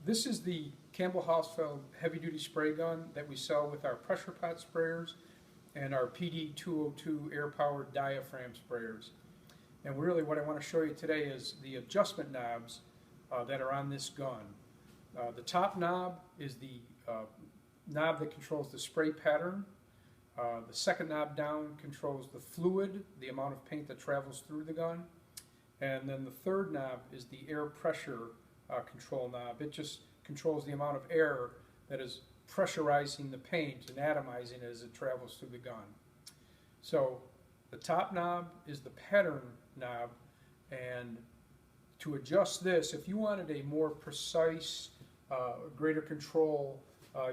This is the Campbell Hausfeld heavy-duty spray gun that we sell with our pressure pot sprayers and our PD202 air-powered diaphragm sprayers. And really what I want to show you today is the adjustment knobs that are on this gun. The top knob is the knob that controls the spray pattern. The second knob down controls the fluid, the amount of paint that travels through the gun. And then the third knob is the air pressure control knob. It just controls the amount of air that is pressurizing the paint and atomizing it as it travels through the gun. So the top knob is the pattern knob, and to adjust this, if you wanted a more precise, greater control,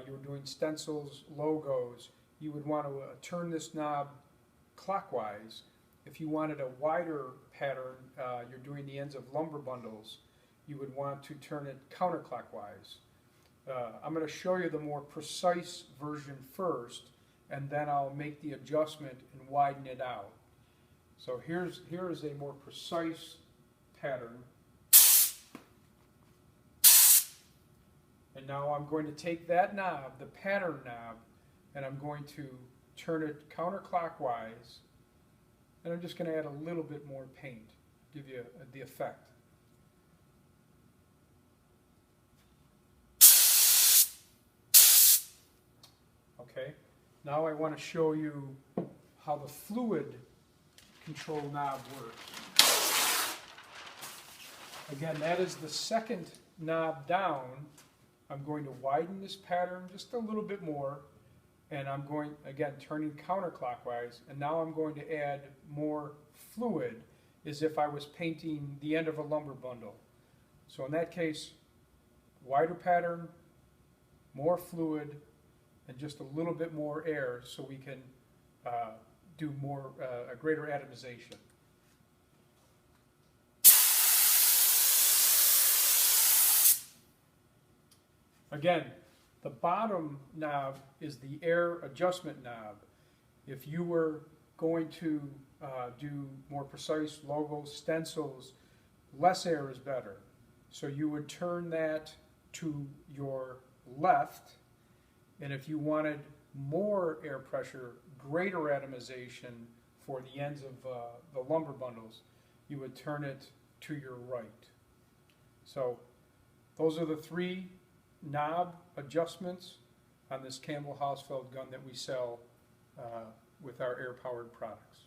you were doing stencils, logos, you would want to turn this knob clockwise. If you wanted a wider pattern, you're doing the ends of lumber bundles, you would want to turn it counterclockwise. I'm going to show you the more precise version first, and then I'll make the adjustment and widen it out. So here is a more precise pattern. And now I'm going to take that knob, the pattern knob, and I'm going to turn it counterclockwise, and I'm just going to add a little bit more paint, give you the effect. Okay, now I want to show you how the fluid control knob works. Again, that is the second knob down. I'm going to widen this pattern just a little bit more, and I'm going, again, turning counterclockwise, and now I'm going to add more fluid as if I was painting the end of a lumber bundle. So in that case, wider pattern, more fluid, and just a little bit more air so we can do more, a greater atomization. Again, the bottom knob is the air adjustment knob. If you were going to do more precise logos, stencils, less air is better. So you would turn that to your left, and if you wanted more air pressure, greater atomization for the ends of the lumber bundles, you would turn it to your right. So those are the three knob adjustments on this Campbell Hausfeld gun that we sell with our air-powered products.